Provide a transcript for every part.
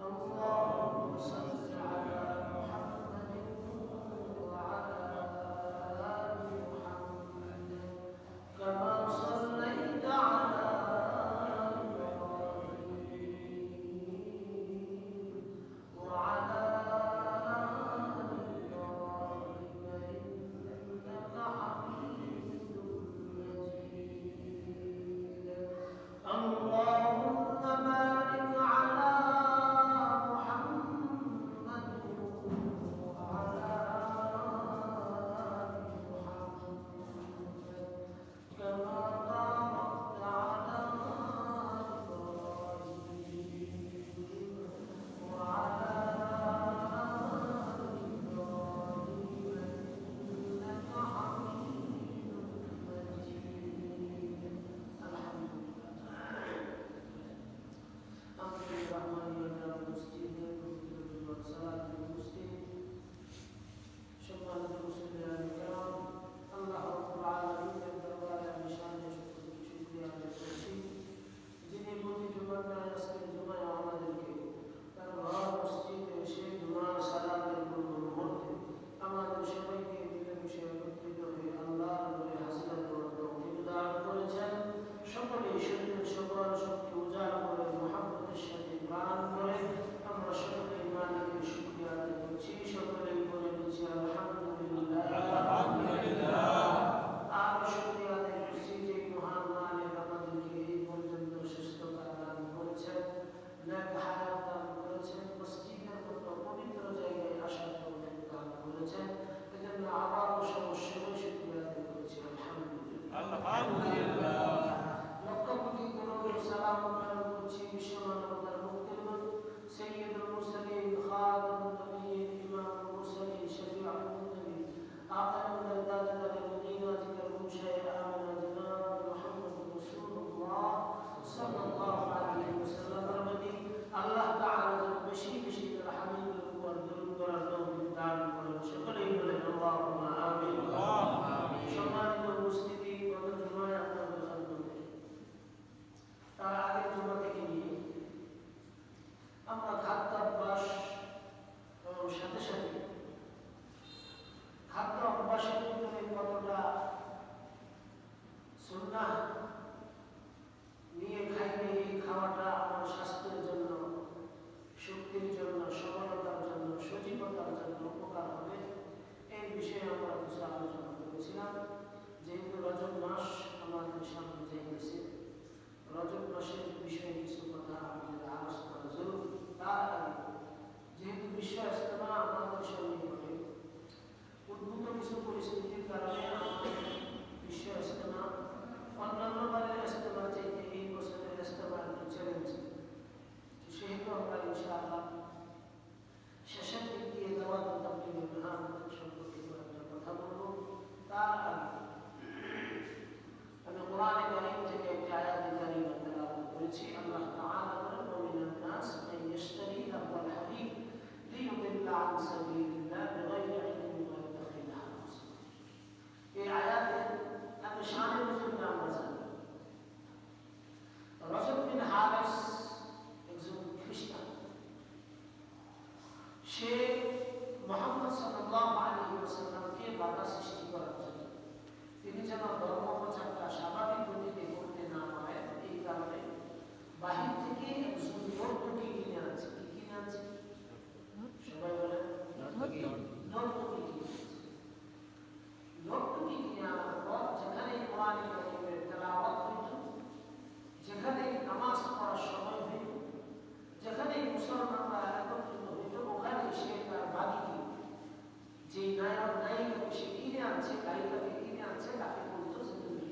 اللهم صل على محمد وعلى آل محمد كما صليت على إبراهيم وعلى آل إبراهيم إنك حميد مجيد. اللهم بارك على محمد وعلى آل محمد كما باركت على إبراهيم وعلى آل إبراهيم إنك حميد مجيد. الحمد لله. আমাদের সবাইকে মিলেমিশে একত্রিত হয়ে আল্লাহর ঘরে হাজিরা দেওয়ার তৌফিক দান করেছেন। সকলেই শরীরের সকল শক্তি উজাড় করে মুহাম্মদের সাথে গান করে আমরা সকলেই মালিকের শুকরিয়া আদায় করছি। সকলেই বলে দিচ্ছি আলহামদুলিল্লাহ। আর শুকরিয়া আদায় করছি যে মহান মালিক আমাদেরকে এই পর্যন্ত সুস্থতা দান করেছেন, নেক হায়াত দান করেছেন, মসজিদের মতো পবিত্র জায়গায় আসার তৌফিক দান করেছেন। এজন্য আবারও সবসময় শুকরিয়া আদায় করছি আলহামদুলিল্লাহ। লক্ষ কোটি করোড় সালাম করছি বিশ্বমানবতার মুক্তির নবী সাইয়্যিদুল মুরসালিন খাতামুন নবিয়্যিন ইমামুল মুরসালিন শফিউল মুজতাবিন আকিবুল দাদাত মদিনা জিকার মুশাইর আমিনা জনাব মুহাম্মদ রাসূলুল্লাহ সাল্লাল্লাহু আলাইহি ওয়াসাল্লাম রহমতি আল্লাহ তাআলা যেন বেশি বেশি তার হাবিবের উপর দরুদ করার তৌফিক দান করেন। সকলেই বলেন আল্লাহুম্মা আমিন। সম্মানিত উপস্থিতি, গত জুমায় আপনাদের খেদমতে তার আগের জুমা থেকে নিয়ে আমরা খাদ্যাভ্যাস এবং সাথে সাথে খাদ্য অভ্যাসের ভিতরে কতটা সুন্নাহ নিয়ে খাইলে এই খাওয়াটা আমার স্বাস্থ্যের জন্য, শক্তির জন্য, সবলতার জন্য, সজীবতার জন্য উপকার হবে, এই বিষয়ে আমরা কিছু আলোচনা করেছিলাম। যেহেতু রজব মাস আমাদের সামনে যাইতেছে, রজব মাসের বিষয়ে কিছু কথা আমাদের আলোচনা জরুরি। তার আগে যেহেতু বিশ্ব ইজতেমা আমাদের সামনে হবে, উদ্ভূত কিছু পরিস্থিতির কারণে আমাদের বিশ্ব ইজতেমা অন্যান্য বারের ইজতেমার চাইতে এই বছরের ইজতেমা একটু চ্যালেঞ্জিং। সেহেতু আমরা ইনশাআল্লাহ শেষের দিক দিয়ে দাওয়াত ও তাবলীগের মেহনত সম্পর্কে একটা কথা বলবো। তার আগে আমি কোরআনে কারীম থেকে একটি আয়াত কারীমা তেলাওয়াত করেছি। আল্লাহ তাআলা বলেন, ওয়া মিনান নাস মান ইয়াশতারি লাহওয়াল হাদীথ লিয়ুদিল্লা আন সাবিলিল্লাহ বিগাইরি ইলমিন ওয়া ইয়াত্তাখিযুহা হুজুর। এই আয়াতের এত শানে নজুলটা আমরা জানি। রজব বিন হারিস একজন খ্রিস্টান, সে মুহাম্মদ সাল্লাল্লাহু আলাইহি ওয়াসাল্লামকে বাধা সৃষ্টি করার জন্য, তিনি যেন ধর্ম প্রচারটা স্বাভাবিক গতিতে করতে না পারে, এই কারণে বাহির থেকে একজন নর্তকী কিনে আনছে। কি কিনে আনছে? সবাই বলেন নর্তকী কিনে আনছে। নর্তকী কিনে আনার পর যেখানে কোরআনে কারীমের তেলাওয়াত হইত, যেখানে নামাজ পড়ার সময় হইত, যেখানে মুসলমানরা একত্রিত হইত, ওখানে সে তার বাড়িকে, যে নায়ক নায়িকাকে সে কিনে আনছে, গায়িকাকে কিনে আনছে, তাকে বলতো যে তুমি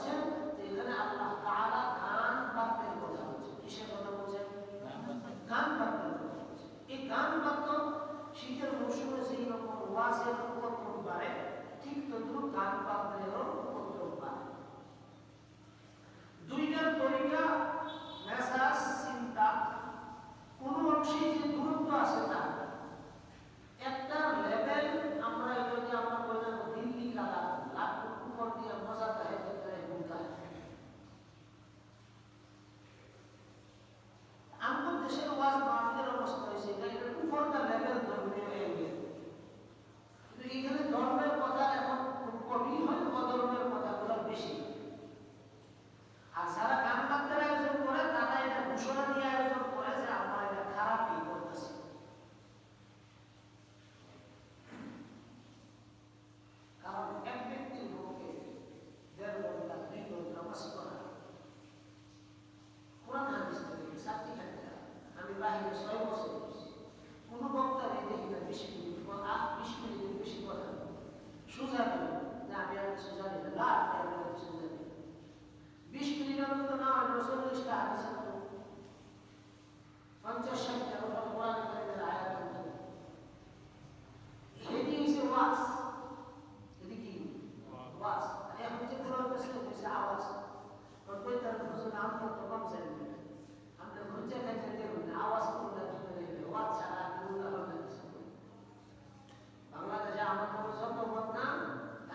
বুঝছেন যে এখানে আল্লাহ তাআলা গান বাদ্যের কথা বলছেন। কিসের কথা বলছেন? গান বাদ্যের কথা বলছেন। এই গান বাদ্য শীতের মৌসুমে যেই রকম ওয়াজের উপদ্রব বাড়ে, ঠিক তদ্রুপ গান বাদ্যেরও উপদ্রব বাড়ে। দুইটার তরিকা, মেসাজ, চিন্তা কোনো অংশেই যে দূরত্ব আছে তা একটা লেভেল। আমরা এটাকে আমরা বললাম দিল্লি কালা লাখ উপর দিয়ে মজাটা হয় ভূমিকা। আমাদের দেশের ওয়াজ মাহফিলের অবস্থা হয়েছে এটা উপরটা লেভেল ধর্মীয় এরিয়া, কিন্তু এখানে ধর্মের কথা এখন খুব কমই হয়, অধর্মের কথাগুলো বেশি। আর যারা গান বাদ্যের আয়োজন করে তারা এটা ঘোষণা দিয়ে আয়োজন করে যে আমরা এটা খারাপই করতেছি। কারণ এক ব্যক্তির পক্ষে ১.৫ ঘন্টা ২ ঘন্টা নামাজ পড়া, কোরআন হাদিস থেকে সাথী থাকতে। আমি বাহিরে ৬ বছর করছি, কোনো বক্তারই দেখি না ২০ মিনিট ২০ মিনিটের বেশি কথা সোজা নেই যে আমি সোজা নেই না, আমি সোজা নেই ২০ মিনিট অন্তত না হলে ৪০টা হাদিস আনতো, ৫০-৬০টা কোরআন কারীমের আয়াত আনতো। এটি হচ্ছে ওয়াজ। এটি কি ওয়াজ? আর এখন যে কোরআন কাছে হচ্ছে আওয়াজ। বলতে তার হুজুর আমরা তো কম জানি না, আমরা ঘুরতে খাইতে দেখুন আওয়াজ করলে ওয়াজ ছাড়া কোনটা হবে না। বাংলাদেশে আমার কোনো যত মত না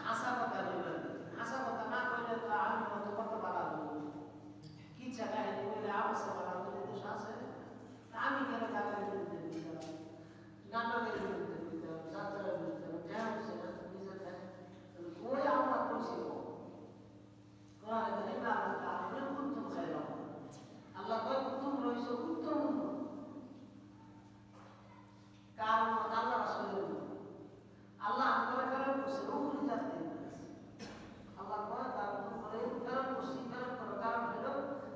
হাসা কথা বলবেন, হাসা কথা না বললে তো আমি মত কত বাড়া দেবো, কি কাহিনী বললে আওয়াজ বাড়া বলে দোষ আছে। আমি কেন তাদের বিরুদ্ধে দিতাম, নাটকের বিরুদ্ধে দিতাম, যাত্রার বিরুদ্ধে দেওয়া হচ্ছে না নিজের থাকে ওই আমরা করছিল। কোরআনে কারীমে আল্লাহ তাআলা কুনতুম খায়রা, আল্লাহ কয় কুনতুম রইছো উত্তম কারণ আল্লাহ রাসূলের আল্লাহ আমরা ফেরত করছে রূহুল জাতি। আল্লাহ কয় তার উপরে ফেরত করছি, ফেরত করার কারণ হলো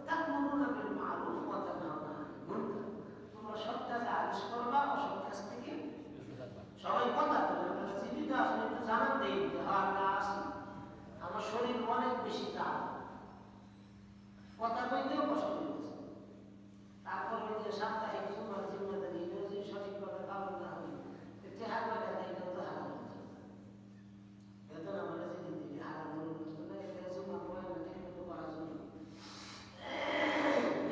তা'মুরুনা বিল মা'রুফ ওয়া তানহাউনা আনিল মুনকার। তোমরা সৎ কাজে আদেশ করবা, অসৎ কাজ থেকে সবাই কথা বলে। আমরা জীবিত আসলে একটু জানান দেই যে হ্যাঁ না আসি, আমার শরীর অনেক বেশি টান, কথা বলতেও কষ্ট হয়েছে। তারপর যে সাপ্তাহিক জুমার জিম্মাদারি এটা যদি সঠিকভাবে পালন না হয়, টেহা করে দেয় এটা তো হারাম হতো। বেতন আমরা যদি দিই হারাম হতো না, এটা জুমা পড়ে না ঠিক মতো করার জন্য।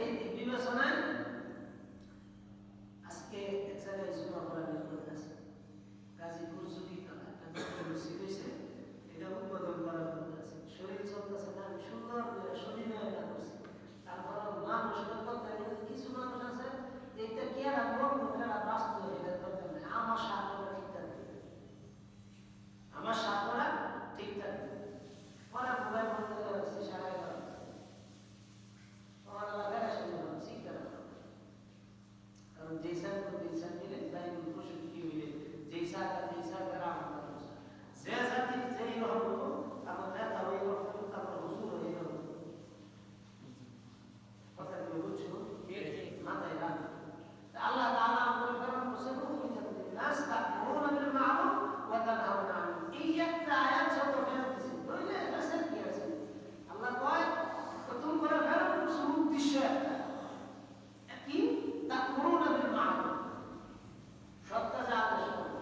এই দিক বিবেচনায় আজকে এক জায়গায় জুমা পড়া বের করতে আছে, গাজীপুর জুটি খেলা একটা মসজিদ হয়েছে, এটা উদ্বোধন করার করতে আছে। শরীর চলতেছে না, আমি সুন্দর করে শরীর এটা করছি। তারপর মানুষ কিছু মানুষ আছে এইটা কে রাখবো, মুখেরা বাস্তব এটা দরকার নেই, আমার স্বার্থটা ঠিক থাকবে, আমার স্বার্থটা ঠিক থাকবে। পরে মোবাইল বন্ধ করে রাখছি সারা আমার এলাকায় আসে শিক্ষা, কারণ যেই সার মিলে বাইবেল প্রসঙ্গি মিলে যেই সার আমার যে জাতির যেই রকম হলো তারপর নেতা ওই রকম, তারপর হুজুর হয়ে গেল। কথা কি বুঝছো? মাথায় রাখ। আল্লাহ তাআলা আমাদের ফেরত করছে রূহুল জাতি, নাস তা'মুরুনা বিল মা'রুফ ওয়া তানহাউনা আনিল মুনকার। এই একটা আয়াত যত ফেরত দিয়েছে বুঝলে মেসেজ কি আছে? আল্লাহ কয় প্রথম করে ফেরত করছে উদ্দেশ্য একটা কি, তা'মুরুনা বিল মা'রুফ, সৎ কাজে আদেশ করো।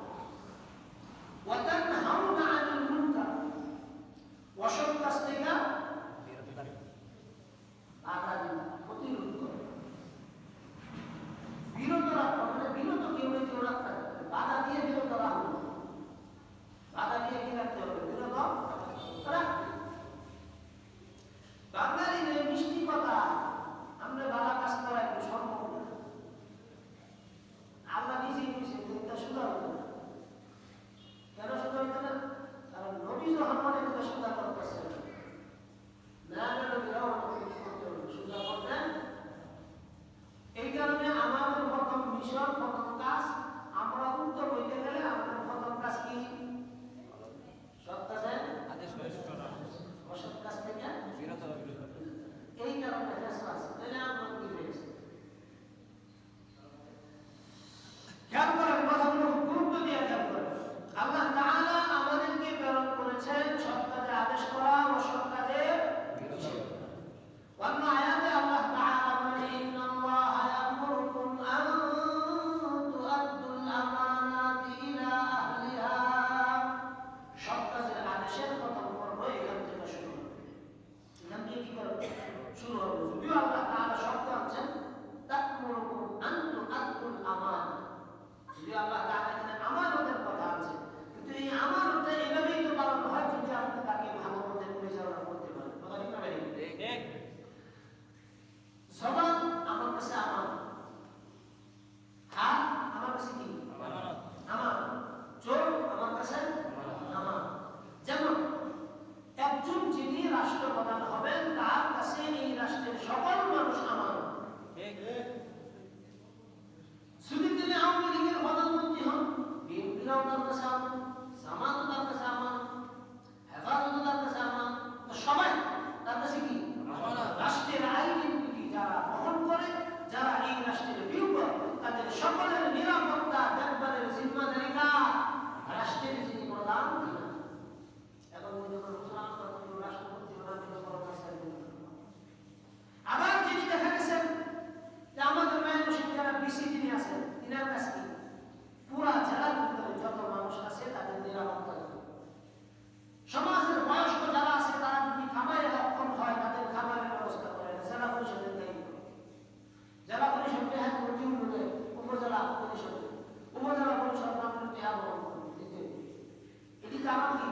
ইসলাম কি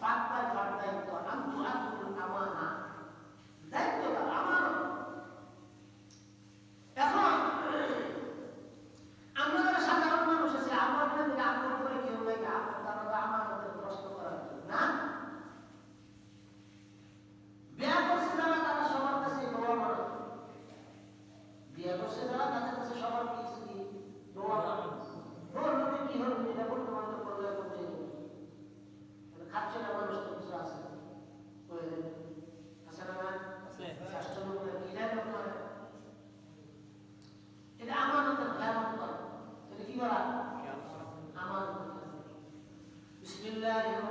পাত্তায় পার দায়িত্ব আন্তঃআত্মুল আমানা দায়িত্বটা আমানত। এখন আমরা যারা সাধারণ মানুষ আছে আমরা আপনাদের আপনার উপরে কেউ নাই আপনারা আমানতের প্রশ্ন করার না বিয়া করছে যারা তারা সবার কাছে দোয়া করে, বিয়া করছে যারা তাদের কাছে সবার কিছু কি দোয়া করে। দোয়া কি হবে এটা বলতে বলতে করলে করতে খাচ্ছে না মানুষ তো কিছু আছে আছে না স্বাস্থ্য কি দেয় করে এটা আমানতের খেয়াল করে, এটা কি করা আমানত। বিসমিল্লাহির